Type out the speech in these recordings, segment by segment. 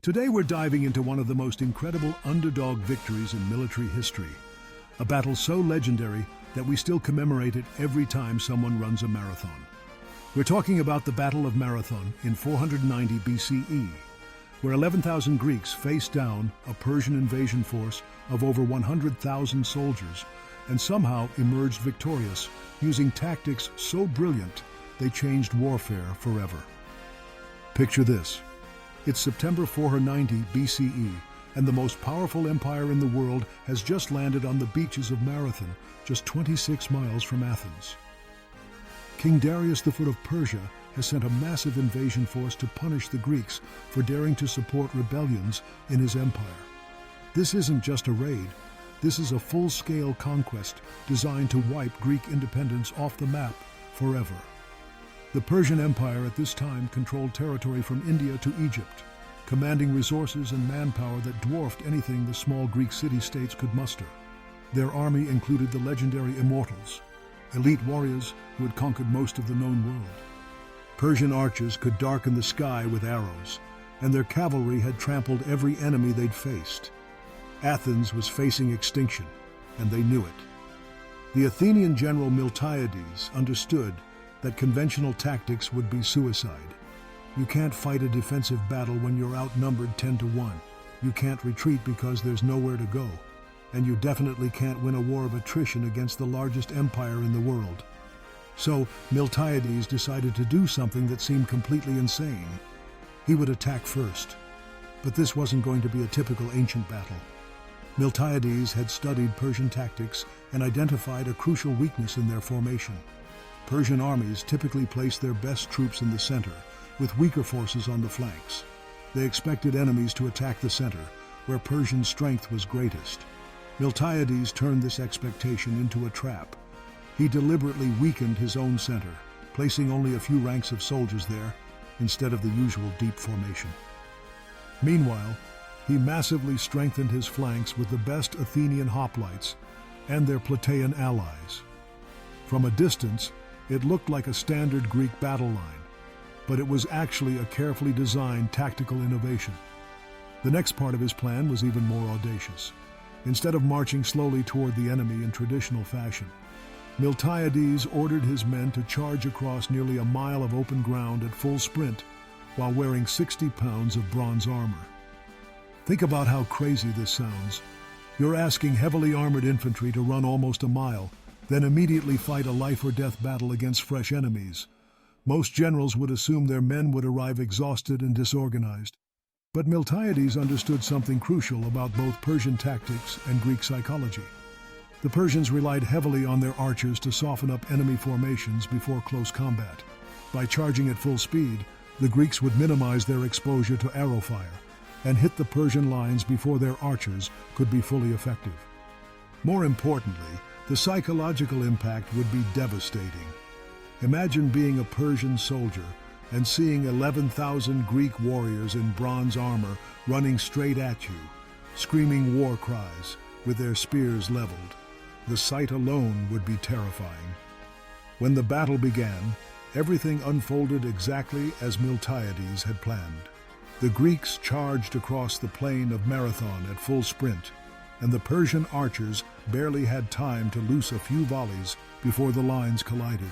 Today we're diving into one of the most incredible underdog victories in military history, a battle so legendary that we still commemorate it every time someone runs a marathon. We're talking about the Battle of Marathon in 490 BCE, where 11,000 Greeks faced down a Persian invasion force of over 100,000 soldiers and somehow emerged victorious, using tactics so brilliant they changed warfare forever. Picture this. It's September 490 BCE, and the most powerful empire in the world has just landed on the beaches of Marathon, just 26 miles from Athens. King Darius I of Persia has sent a massive invasion force to punish the Greeks for daring to support rebellions in his empire. This isn't just a raid, this is a full-scale conquest designed to wipe Greek independence off the map forever. The Persian Empire at this time controlled territory from India to Egypt, commanding resources and manpower that dwarfed anything the small Greek city-states could muster. Their army included the legendary Immortals, elite warriors who had conquered most of the known world. Persian archers could darken the sky with arrows, and their cavalry had trampled every enemy they'd faced. Athens was facing extinction, and they knew it. The Athenian General Miltiades understood that conventional tactics would be suicide. You can't fight a defensive battle when you're outnumbered 10-1. You can't retreat because there's nowhere to go. And you definitely can't win a war of attrition against the largest empire in the world. So Miltiades decided to do something that seemed completely insane. He would attack first. But this wasn't going to be a typical ancient battle. Miltiades had studied Persian tactics and identified a crucial weakness in their formation. Persian armies typically placed their best troops in the center, with weaker forces on the flanks. They expected enemies to attack the center, where Persian strength was greatest. Miltiades turned this expectation into a trap. He deliberately weakened his own center, placing only a few ranks of soldiers there, instead of the usual deep formation. Meanwhile, he massively strengthened his flanks with the best Athenian hoplites and their Plataean allies. From a distance, it looked like a standard Greek battle line, but it was actually a carefully designed tactical innovation. The next part of his plan was even more audacious. Instead of marching slowly toward the enemy in traditional fashion, Miltiades ordered his men to charge across nearly a mile of open ground at full sprint while wearing 60 pounds of bronze armor. Think about how crazy this sounds. You're asking heavily armored infantry to run almost a mile, then immediately fight a life-or-death battle against fresh enemies. Most generals would assume their men would arrive exhausted and disorganized. But Miltiades understood something crucial about both Persian tactics and Greek psychology. The Persians relied heavily on their archers to soften up enemy formations before close combat. By charging at full speed, the Greeks would minimize their exposure to arrow fire and hit the Persian lines before their archers could be fully effective. More importantly, the psychological impact would be devastating. Imagine being a Persian soldier and seeing 11,000 Greek warriors in bronze armor running straight at you, screaming war cries with their spears leveled. The sight alone would be terrifying. When the battle began, everything unfolded exactly as Miltiades had planned. The Greeks charged across the plain of Marathon at full sprint, and the Persian archers barely had time to loose a few volleys before the lines collided.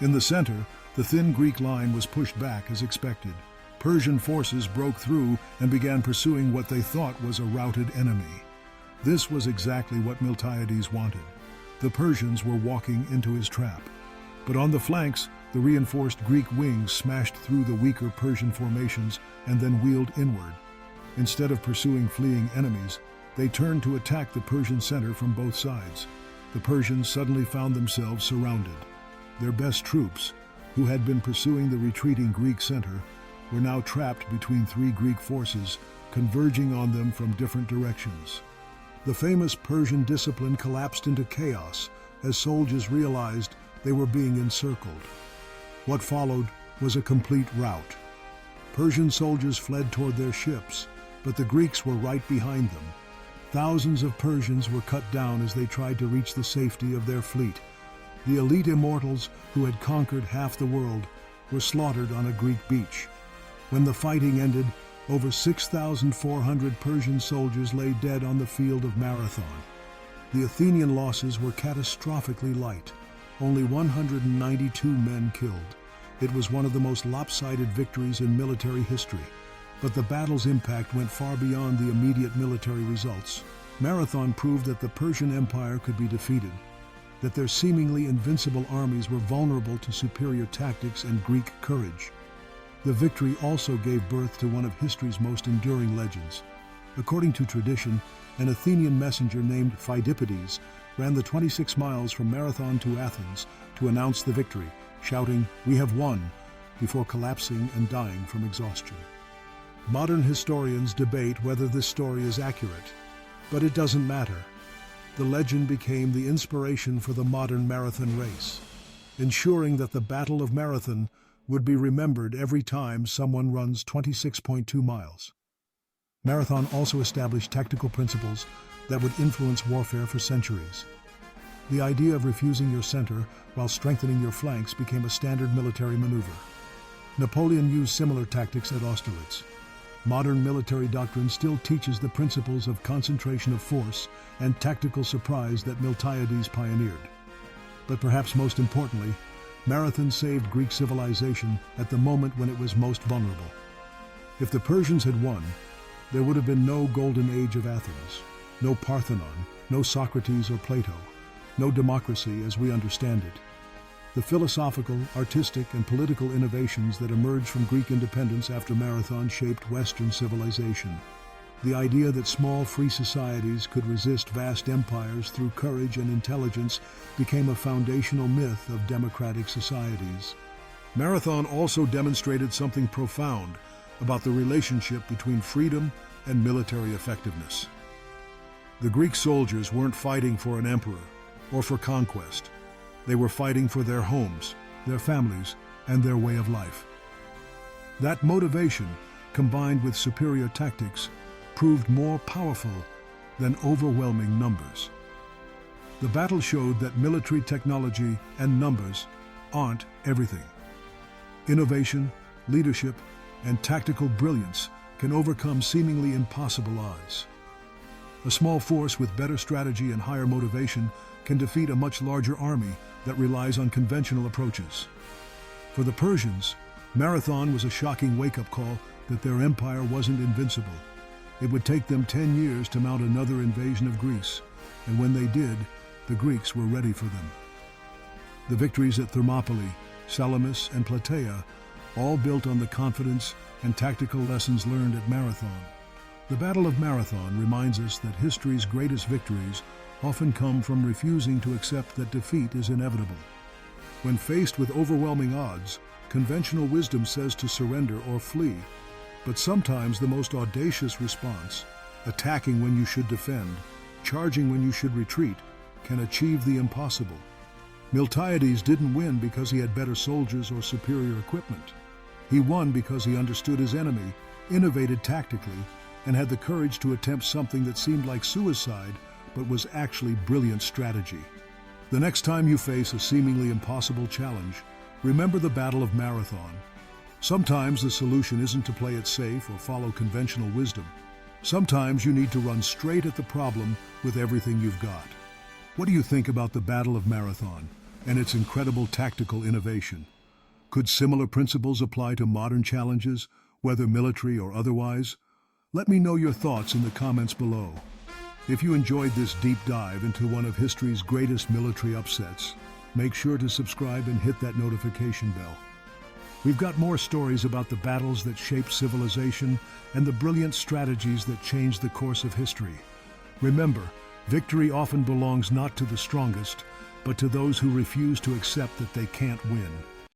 In the center, the thin Greek line was pushed back as expected. Persian forces broke through and began pursuing what they thought was a routed enemy. This was exactly what Miltiades wanted. The Persians were walking into his trap. But on the flanks, the reinforced Greek wings smashed through the weaker Persian formations and then wheeled inward. Instead of pursuing fleeing enemies, they turned to attack the Persian center from both sides. The Persians suddenly found themselves surrounded. Their best troops, who had been pursuing the retreating Greek center, were now trapped between three Greek forces, converging on them from different directions. The famous Persian discipline collapsed into chaos as soldiers realized they were being encircled. What followed was a complete rout. Persian soldiers fled toward their ships, but the Greeks were right behind them. Thousands of Persians were cut down as they tried to reach the safety of their fleet. The elite Immortals, who had conquered half the world, were slaughtered on a Greek beach. When the fighting ended, Over 6,400 Persian soldiers lay dead on the field of Marathon. The Athenian losses were catastrophically light, only 192 men killed. It was one of the most lopsided victories in military history, but the battle's impact went far beyond the immediate military results. Marathon proved that the Persian Empire could be defeated, that their seemingly invincible armies were vulnerable to superior tactics and Greek courage. The victory also gave birth to one of history's most enduring legends. According to tradition, an Athenian messenger named Phidippides ran the 26 miles from Marathon to Athens to announce the victory, shouting, "We have won," before collapsing and dying from exhaustion. Modern historians debate whether this story is accurate, but it doesn't matter. The legend became the inspiration for the modern marathon race, ensuring that the Battle of Marathon would be remembered every time someone runs 26.2 miles. Marathon also established tactical principles that would influence warfare for centuries. The idea of refusing your center while strengthening your flanks became a standard military maneuver. Napoleon used similar tactics at Austerlitz. Modern military doctrine still teaches the principles of concentration of force and tactical surprise that Miltiades pioneered. But perhaps most importantly, Marathon saved Greek civilization at the moment when it was most vulnerable. If the Persians had won, there would have been no golden age of Athens, no Parthenon, no Socrates or Plato, no democracy as we understand it. The philosophical, artistic, and political innovations that emerged from Greek independence after Marathon shaped Western civilization. The idea that small, free societies could resist vast empires through courage and intelligence became a foundational myth of democratic societies. Marathon also demonstrated something profound about the relationship between freedom and military effectiveness. The Greek soldiers weren't fighting for an emperor or for conquest. They were fighting for their homes, their families, and their way of life. That motivation, combined with superior tactics, proved more powerful than overwhelming numbers. The battle showed that military technology and numbers aren't everything. Innovation, leadership, and tactical brilliance can overcome seemingly impossible odds. A small force with better strategy and higher motivation can defeat a much larger army that relies on conventional approaches. For the Persians, Marathon was a shocking wake-up call that their empire wasn't invincible. It would take them 10 years to mount another invasion of Greece, and when they did, the Greeks were ready for them. The victories at Thermopylae, Salamis, and Plataea all built on the confidence and tactical lessons learned at Marathon. The Battle of Marathon reminds us that history's greatest victories often come from refusing to accept that defeat is inevitable. When faced with overwhelming odds, conventional wisdom says to surrender or flee, but sometimes the most audacious response, attacking when you should defend, charging when you should retreat, can achieve the impossible. Miltiades didn't win because he had better soldiers or superior equipment. He won because he understood his enemy, innovated tactically, and had the courage to attempt something that seemed like suicide but was actually brilliant strategy. The next time you face a seemingly impossible challenge, remember the Battle of Marathon. Sometimes the solution isn't to play it safe or follow conventional wisdom. Sometimes you need to run straight at the problem with everything you've got. What do you think about the Battle of Marathon and its incredible tactical innovation? Could similar principles apply to modern challenges, whether military or otherwise? Let me know your thoughts in the comments below. If you enjoyed this deep dive into one of history's greatest military upsets, make sure to subscribe and hit that notification bell. We've got more stories about the battles that shaped civilization and the brilliant strategies that changed the course of history. Remember, victory often belongs not to the strongest, but to those who refuse to accept that they can't win.